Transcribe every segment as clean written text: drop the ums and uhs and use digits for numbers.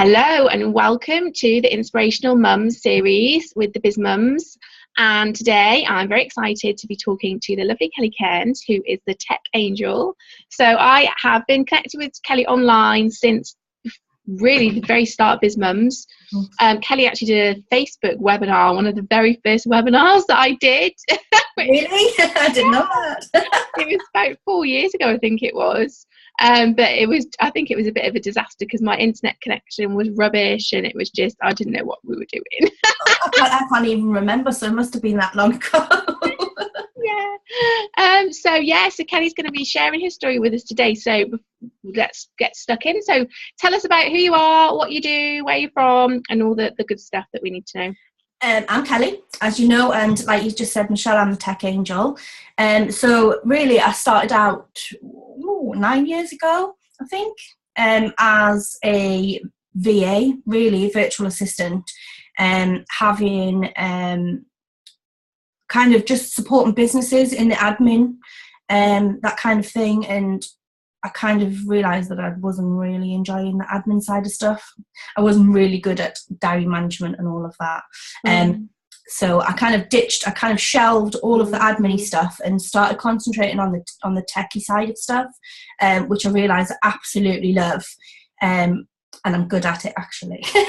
Hello and welcome to the Inspirational Mums series with the BizMums. And today I'm very excited to be talking to the lovely Kelly Cairns, who is the tech angel. So I have been connected with Kelly online since really the very start of BizMums. Kelly actually did a Facebook webinar, one of the very first webinars that I did. Really? I didn't know that. It was about 4 years ago, I think it was. But I think it was a bit of a disaster because my internet connection was rubbish and it was just, I didn't know what we were doing. I can't even remember, so it must have been that long ago. Yeah. So Kelly's going to be sharing his story with us today. So let's get stuck in. So tell us about who you are, what you do, where you're from, and all the good stuff that we need to know. I'm Kelly, as you know, and like you just said, Michelle, I'm the tech angel. So really, I started out 9 years ago, I think, as a VA, really virtual assistant, having kind of just supporting businesses in the admin, that kind of thing. And I kind of realised that I wasn't really enjoying the admin side of stuff. I wasn't really good at diary management and all of that. So I kind of shelved all of the admin stuff and started concentrating on the techie side of stuff, which I realised I absolutely love. And I'm good at it, actually. So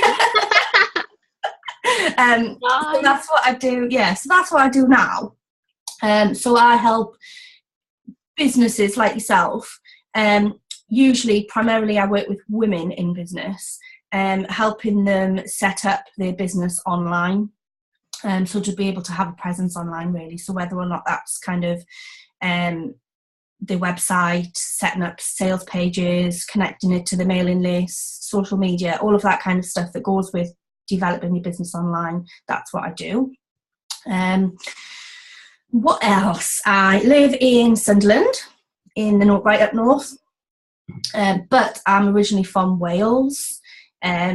that's what I do. Yeah, so that's what I do now. So I help businesses like yourself. Usually, primarily, I work with women in business, helping them set up their business online. So to be able to have a presence online, really. So whether or not that's kind of the website, setting up sales pages, connecting it to the mailing list, social media, all of that kind of stuff that goes with developing your business online. That's what I do. What else? I live in Sunderland, in the north, right up north. But I'm originally from Wales.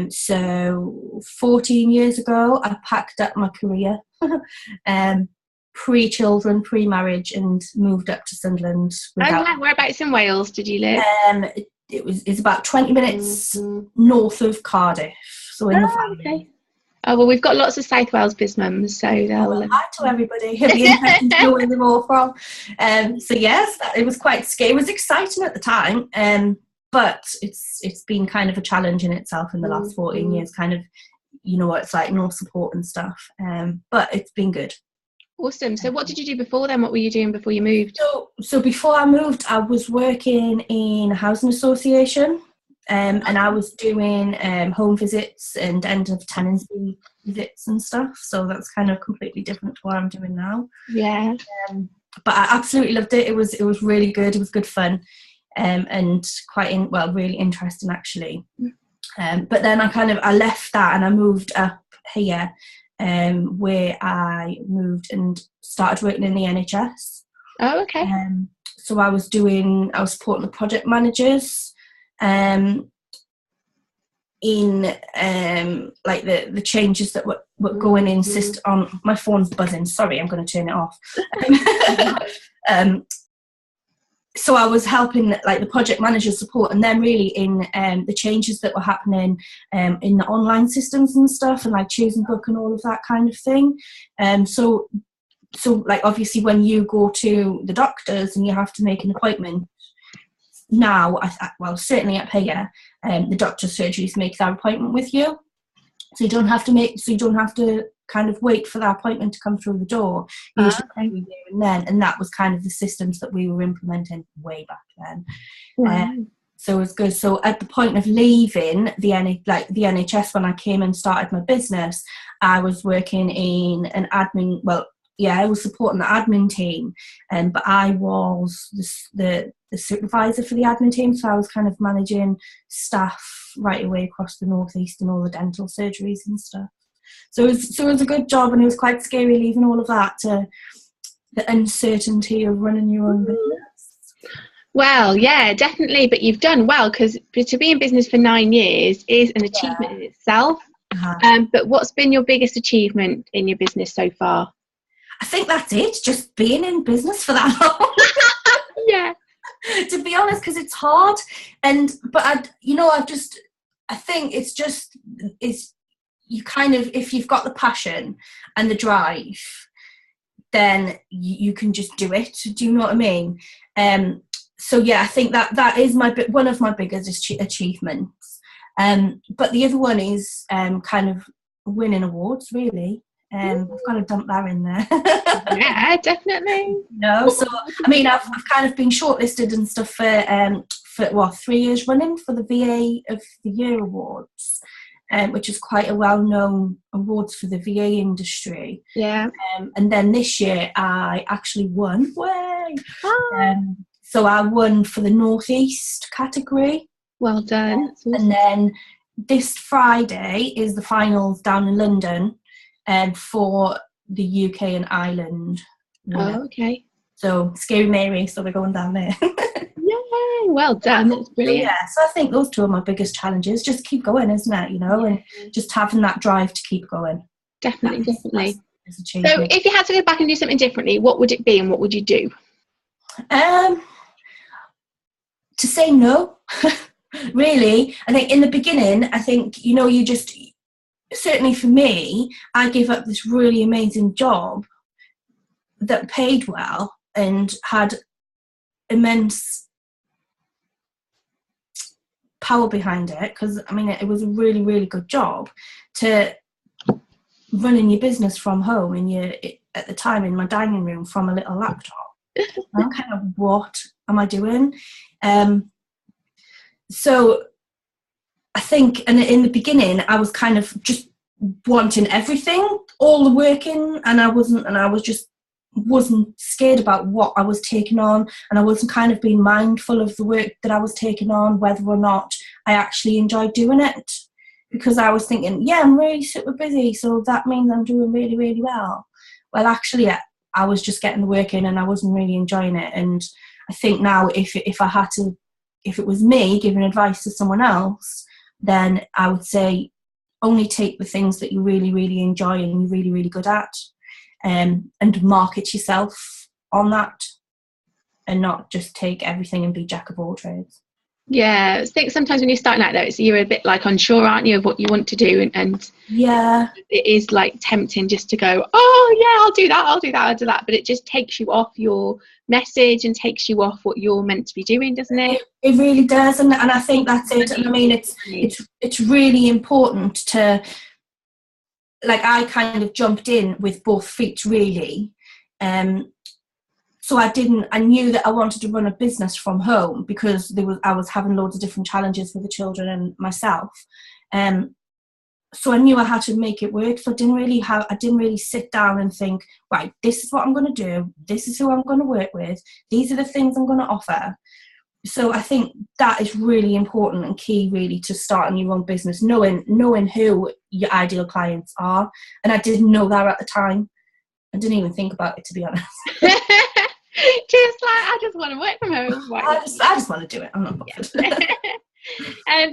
So 14 years ago, I packed up my career, pre-children, pre-marriage, and moved up to Sunderland. Whereabouts in Wales did you live? It's about 20 minutes north of Cardiff. So in the family. Okay. Oh, well, we've got lots of South Wales BizMums, so they'll... Hi to everybody. It'll be interesting to know where they're all from. So yes, it was quite scary. It was exciting at the time, but it's been kind of a challenge in itself in the last 14 years, kind of, you know what it's like, no support and stuff. But it's been good. Awesome. So what did you do before then? What were you doing before you moved? So before I moved, I was working in a housing association, and I was doing home visits and end of tenancy visits and stuff. So that's kind of completely different to what I'm doing now. Yeah. But I absolutely loved it. It was really good. It was good fun. And really interesting, actually. But then I left that and I moved up here, where I moved and started working in the NHS. Oh, okay. So I was supporting the project managers, in like the changes that were going in on my phone's buzzing. Sorry, I'm going to turn it off. So I was helping like the project manager support, and then really in the changes that were happening in the online systems and stuff, and like choosing book and all of that kind of thing. So like obviously when you go to the doctors and you have to make an appointment now, certainly up here, the doctor's surgeries make that appointment with you. So you don't have to kind of wait for that appointment to come through the door. And that was kind of the systems that we were implementing way back then. Wow. So it was good. So at the point of leaving the NHS, when I came and started my business, I was working in an admin. I was supporting the admin team, but I was the supervisor for the admin team. So I was kind of managing staff right away across the northeast and all the dental surgeries and stuff. So it was a good job, and it was quite scary leaving all of that to the uncertainty of running your own business. Well, yeah, definitely. But you've done well, because to be in business for 9 years is an achievement in itself. But what's been your biggest achievement in your business so far? I think that's it. Just being in business for that long. Yeah. To be honest, because it's hard, but I've just I think it's you kind of, if you've got the passion and the drive, then you can just do it. Do you know what I mean? So yeah, I think that is one of my biggest achievements. But the other one is kind of winning awards, really. I've got to dump that in there. Yeah, definitely. No, so I mean, I've kind of been shortlisted and stuff for 3 years running for the VA of the Year awards, which is quite a well-known awards for the VA industry. Yeah. And then this year I actually won. So I won for the Northeast category. Well done. Awesome. And then this Friday is the finals down in London for the UK and Ireland winner. Oh, okay. So Scary Mary, so we're going down there. Yay, well done. That's brilliant. Yeah, so I think those two are my biggest challenges. Just keep going, isn't it? You know, and just having that drive to keep going. Definitely. That's so if you had to go back and do something differently, what would it be and what would you do? To say no. Really. I think in the beginning, I think, you know, certainly for me, I gave up this really amazing job that paid well and had immense power behind it, because I mean it was a really, really good job, to running your business from home at the time in my dining room from a little laptop. I'm kind of, what am I doing? So I think, and in the beginning I was kind of just wanting everything, all the working, and I wasn't scared about what I was taking on, and I wasn't kind of being mindful of the work that I was taking on, whether or not I actually enjoyed doing it, because I was thinking, yeah, I'm really super busy, so that means I'm doing really, really well. Well, actually, I was just getting the work in and I wasn't really enjoying it. And I think now if it was me giving advice to someone else, then I would say only take the things that you really, really enjoy and you're really, really good at, and market yourself on that, and not just take everything and be jack of all trades. Yeah, I think sometimes when you're starting out there, you're a bit like unsure, aren't you, of what you want to do, and yeah, it is like tempting just to go, oh yeah, I'll do that, but it just takes you off your message and takes you off what you're meant to be doing, doesn't it? It really does, and I think that's it. And I mean, it's really important to, like, I kind of jumped in with both feet, really. So I knew that I wanted to run a business from home, because I was having loads of different challenges with the children and myself. So I knew I had to make it work. So I didn't really sit down and think, right, this is what I'm going to do. This is who I'm going to work with. These are the things I'm going to offer. So I think that is really important and key, really, to starting your own business, knowing who your ideal clients are. And I didn't know that at the time. I didn't even think about it, to be honest. Just like, I just want to work from home. I just want to do it. I'm not bothered.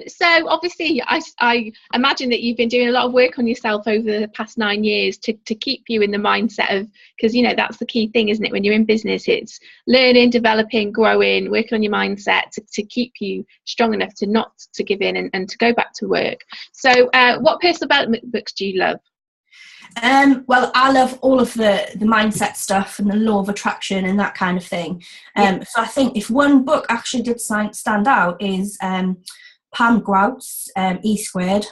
So obviously I imagine that you've been doing a lot of work on yourself over the past 9 years to keep you in the mindset of, because, you know, that's the key thing, isn't it? When you're in business, it's learning, developing, growing, working on your mindset to keep you strong enough to not to give in and to go back to work. So what personal development books do you love? Well, I love all of the mindset stuff and the law of attraction and that kind of thing. So I think if one book actually did stand out is Pam Grout's E Squared.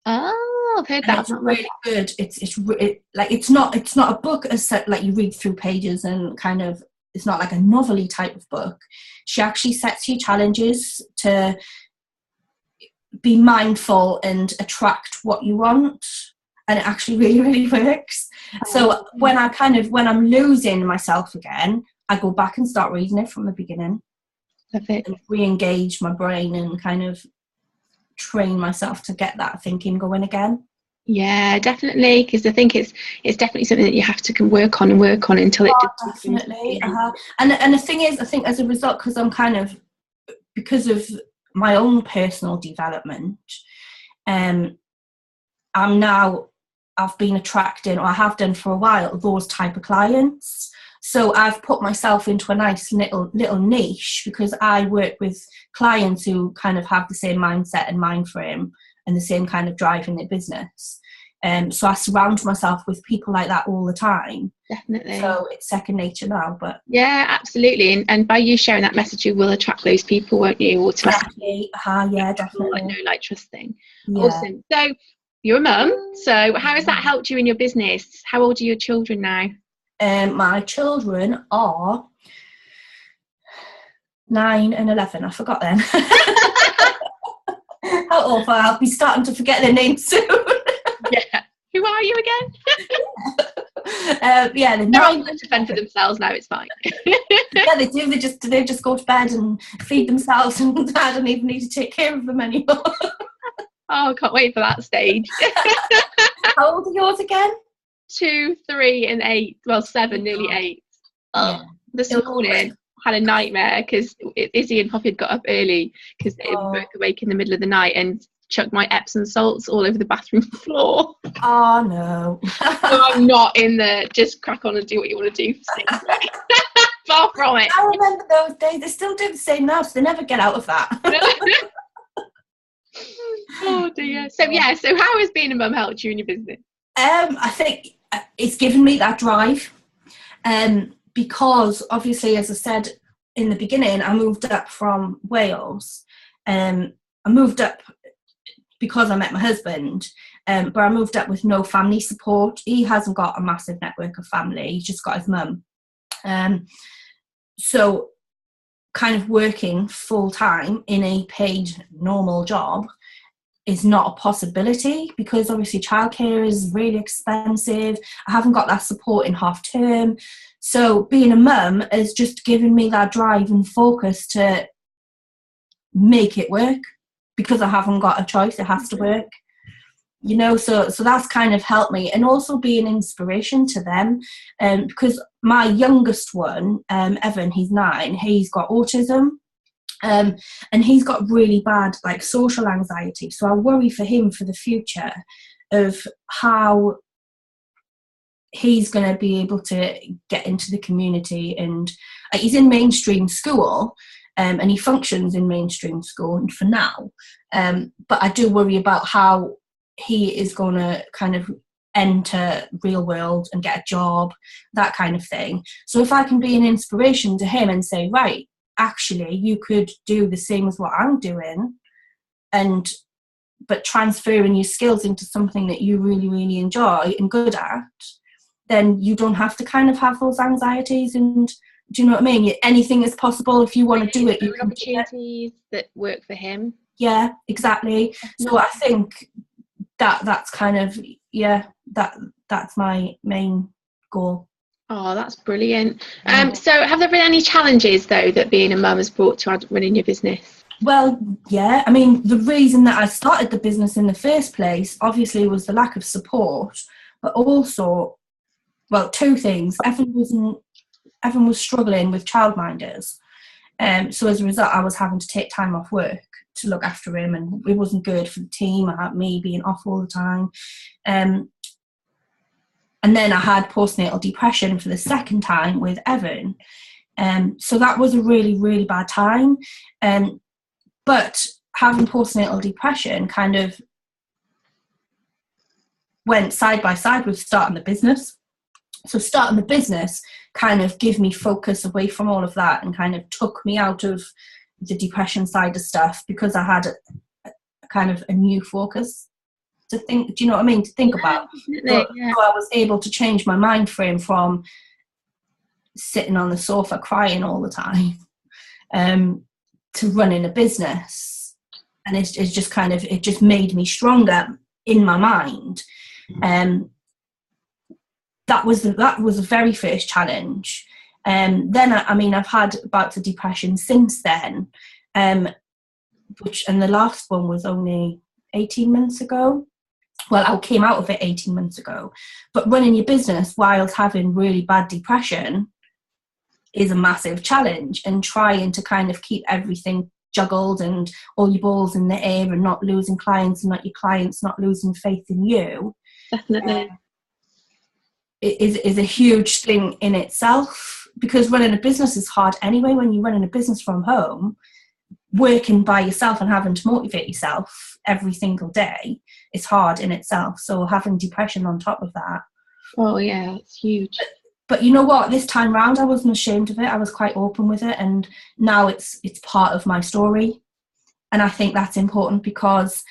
Oh, I've heard that. It's really good. It's not a book as set, like you read through pages and kind of, it's not like a novelty type of book. She actually sets you challenges to be mindful and attract what you want. And it actually really, really works. So when I'm losing myself again, I go back and start reading it from the beginning. Perfect. And re-engage my brain and kind of train myself to get that thinking going again. Yeah, definitely. Because I think it's definitely something that you have to work on until it. Definitely. And the thing is, I think as a result, because of my own personal development, I've been attracting, or I have done for a while, those type of clients. So I've put myself into a nice little niche, because I work with clients who kind of have the same mindset and mind frame and the same kind of drive in their business. So I surround myself with people like that all the time. Definitely. So it's second nature now. But yeah, absolutely. And by you sharing that message, you will attract those people, won't you? Automatically. Yeah, definitely. Like, no, like, trust thing. Yeah. Awesome. So you're a mum. So how has that helped you in your business? How old are your children now? My children are 9 and 11. I forgot them. How awful. I'll be starting to forget their names soon. Yeah. Who are you again? Yeah, they're not going to fend for themselves now. It's fine. Yeah, they do. They just go to bed and feed themselves, and I don't even need to take care of them anymore. Oh, I can't wait for that stage. How old are yours again? 2, 3, and 8. Well, 7, nearly 8. Yeah. This morning had a nightmare because Izzy and Poppy had got up early because they were both awake in the middle of the night and chucked my Epsom salts all over the bathroom floor. Oh no. So I'm not in there. Just crack on and do what you want to do. Far from it. I remember those days. They still do the same now, so they never get out of that. Oh dear. So how has being a mum helped you in your business? I think it's given me that drive, because obviously, as I said in the beginning, I moved up from Wales. I moved up because I met my husband, but I moved up with no family support. He hasn't got a massive network of family. He's just got his mum. So kind of working full time in a paid normal job is not a possibility, because obviously childcare is really expensive. I haven't got that support in half term. So being a mum has just given me that drive and focus to make it work, because I haven't got a choice. It has to work. You know, so that's kind of helped me, and also be an inspiration to them, because my youngest one, Evan, he's 9, he's got autism, and he's got really bad like social anxiety. So I worry for him for the future of how he's going to be able to get into the community. And he's in mainstream school, and he functions in mainstream school for now, but I do worry about how he is going to kind of enter real world and get a job, that kind of thing. So if I can be an inspiration to him and say, right, actually you could do the same as what I'm doing, but transferring your skills into something that you really, really enjoy and good at, then you don't have to kind of have those anxieties. And do you know what I mean? Anything is possible if you want to do it. You can opportunities that work for him. Yeah, exactly. So I think that's kind of, that's my main goal. Oh, that's brilliant. So have there been any challenges though that being a mum has brought to running your business? Well, yeah, I mean, the reason that I started the business in the first place obviously was the lack of support, but also, well, two things. Evan was struggling with childminders, so as a result I was having to take time off work to look after him, and it wasn't good for the team. I had me being off all the time, and then I had postnatal depression for the second time with Evan, so that was a really, really bad time. But having postnatal depression kind of went side by side with starting the business. So starting the business kind of gave me focus away from all of that and kind of took me out of the depression side of stuff, because I had a kind of a new focus to think, do you know what I mean, to think about. So I was able to change my mind frame from sitting on the sofa crying all the time to running a business. And it's just kind of, it just made me stronger in my mind. That was the very first challenge. Then I've had bouts of depression since then, and the last one was only 18 months ago. Well, I came out of it 18 months ago. But running your business whilst having really bad depression is a massive challenge, and trying to kind of keep everything juggled and all your balls in the air and not losing clients, and not your clients not losing faith in you. Definitely. is a huge thing in itself, because running a business is hard anyway. When you're running a business from home, working by yourself and having to motivate yourself every single day is hard in itself. So having depression on top of that. Oh yeah, it's huge. But you know what? This time round, I wasn't ashamed of it. I was quite open with it, and now it's part of my story. And I think that's important, because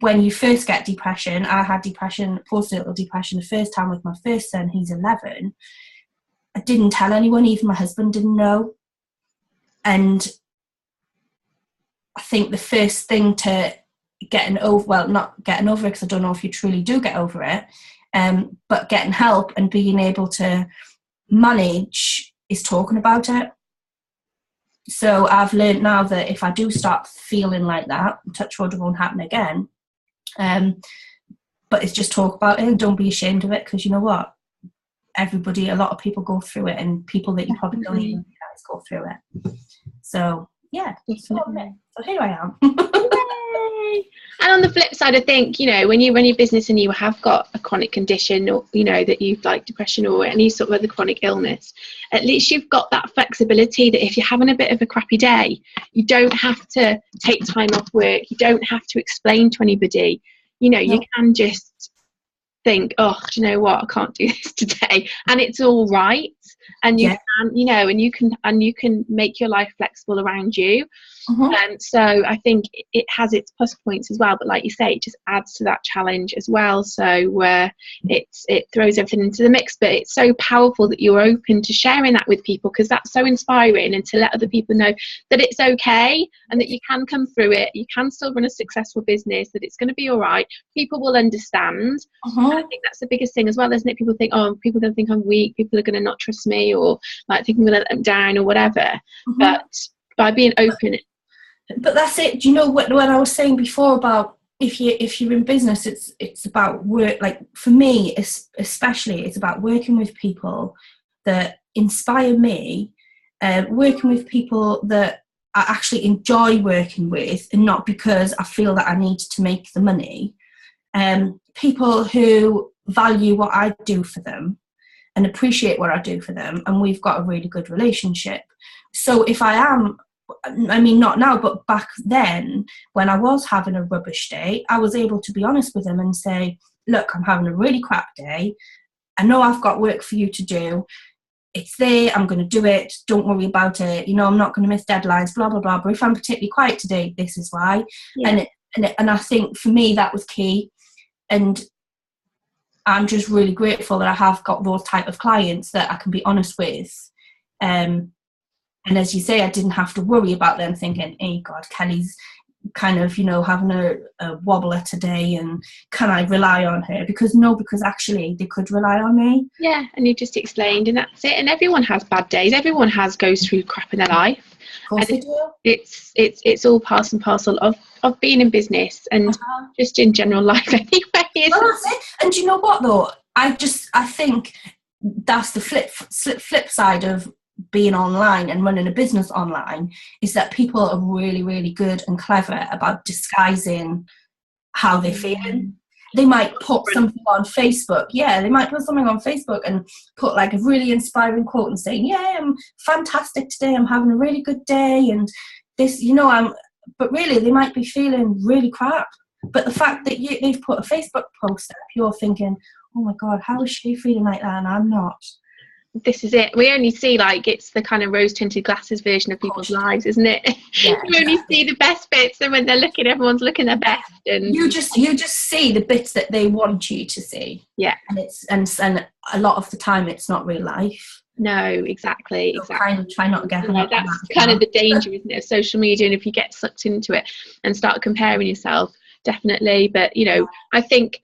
when you first get depression, I had depression, postnatal depression, the first time with my first son. He's 11. I didn't tell anyone, even my husband didn't know. And I think the first thing to getting over, well, not getting over it, because I don't know if you truly do get over it, but getting help and being able to manage is talking about it. So I've learned now that if I do start feeling like that, touch wood, it won't happen again. But it's just talk about it and don't be ashamed of it, because you know what? A lot of people go through it, and people that you probably don't even realize go through it. So yeah, so here I am. Yay. And on the flip side, I think, you know, when you run your business and you have got a chronic condition, or you know that you've like depression or any sort of other chronic illness, at least you've got that flexibility that if you're having a bit of a crappy day, you don't have to take time off work, you don't have to explain to anybody. You know, you can just think, oh, do you know what, I can't do this today, and it's all right. And you can, you know, and you can make your life flexible around you. So I think it has its plus points as well, but like you say, it just adds to that challenge as well. So it throws everything into the mix, but it's so powerful that you're open to sharing that with people, because that's so inspiring, and to let other people know that it's okay and that you can come through it, you can still run a successful business, that it's going to be all right, people will understand. And I think that's the biggest thing as well, isn't it? People think, oh, people are going to think I'm weak, people are going to not trust me, or like think I'm going to let them down or whatever. But by being open. But that's it. Do you know what I was saying before about if you're in business, it's about work. Like for me, especially, it's about working with people that inspire me, working with people that I actually enjoy working with, and not because I feel that I need to make the money. People who value what I do for them and appreciate what I do for them, and we've got a really good relationship. So if I mean, not now, but back then, when I was having a rubbish day, I was able to be honest with them and say, look, I'm having a really crap day. I know I've got work for you to do. It's there. I'm going to do it. Don't worry about it. You know, I'm not going to miss deadlines, blah, blah, blah. But if I'm particularly quiet today, this is why. Yeah. And I think for me, that was key. And I'm just really grateful that I have got those type of clients that I can be honest with. And as you say, I didn't have to worry about them thinking, hey, God, Kelly's kind of, you know, having a wobbler today, and can I rely on her? Because actually they could rely on me. Yeah, and you just explained, and that's it. And everyone has bad days. Everyone goes through crap in their life. Of course they do. It's all part and parcel of being in business, and just in general life anyway. Well, that's it. And do you know what though? I think that's the flip side of being online and running a business online, is that people are really, really good and clever about disguising how they're feeling. They might put something on Facebook. Yeah, they might put something on Facebook and put like a really inspiring quote and saying, yeah, I'm fantastic today, I'm having a really good day, and this, you know, but really they might be feeling really crap. But the fact that they've put a Facebook post up, you're thinking, oh my God, how is she feeling like that and I'm not? This is it. We only see, like, it's the kind of rose-tinted glasses version of people's lives, isn't it? Yeah, you only see the best bits, and when they're looking, everyone's looking their best, and you just see the bits that they want you to see. Yeah, and a lot of the time it's not real life. No, exactly. Kind of try not to get hung up. That's kind of the danger, isn't it, of social media? And if you get sucked into it and start comparing yourself, definitely. But you know, I think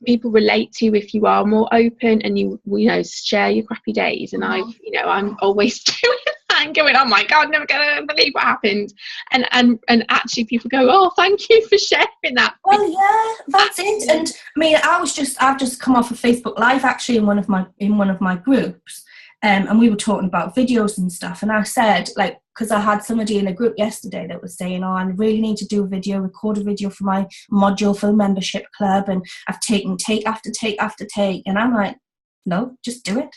people relate to you if you are more open and you know, share your crappy days. And I'm always doing that and going, oh my God, never gonna believe what happened. And actually people go, oh, thank you for sharing that. Well, yeah, that's it. And I mean, I've just come off a Facebook Live actually in one of my groups, and we were talking about videos and stuff, and I said, like, because I had somebody in a group yesterday that was saying, oh, I really need to do a video, record a video for my module for the membership club, and I've taken take after take after take, and I'm like, no, just do it,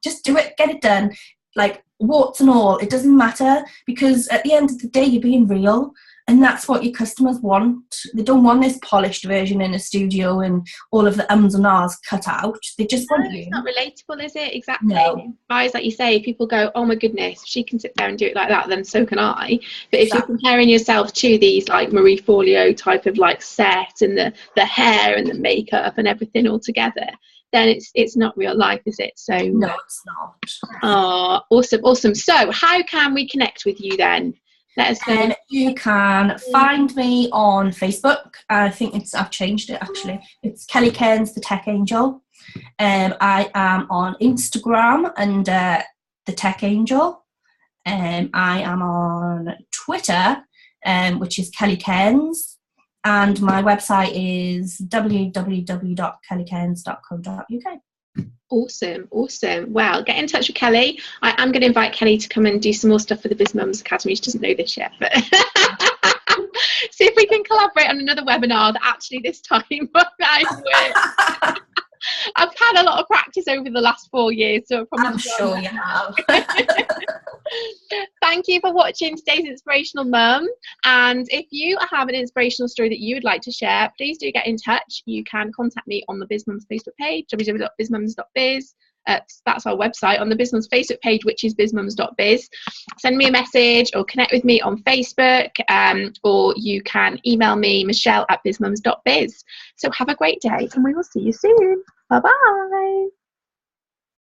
get it done, like warts and all, it doesn't matter, because at the end of the day you're being real, and that's what your customers want. They don't want this polished version in a studio and all of the ums and ahs cut out. They just want you. It's not relatable, is it? Exactly. No. Guys, like you say, people go, oh my goodness, if she can sit there and do it like that, then so can I. But if you're comparing yourself to these like Marie Forleo type of like set and the hair and the makeup and everything all together, then it's not real life, is it? So no, it's not. Oh, awesome. So how can we connect with you then? Let us know. You can find me on Facebook. I think I've changed it actually. It's Kelly Cairns, the Tech Angel. I am on Instagram under the Tech Angel. I am on Twitter, which is Kelly Cairns. And my website is www.kellycairns.co.uk. Awesome. Well, get in touch with Kelly. I am going to invite Kelly to come and do some more stuff for the BizMums Academy. She doesn't know this yet, but see if we can collaborate on another webinar that actually this time I've had a lot of practice over the last 4 years, so I'm sure you have. Thank you for watching today's Inspirational Mum, and if you have an inspirational story that you would like to share, please do get in touch. You can contact me on the BizMums Facebook page, www.bizmums.biz. That's our website. On the BizMums Facebook page, which is bizmums.biz, send me a message or connect with me on Facebook, or you can email me, michelle@bizmums.biz. So have a great day, and we will see you soon. Bye bye.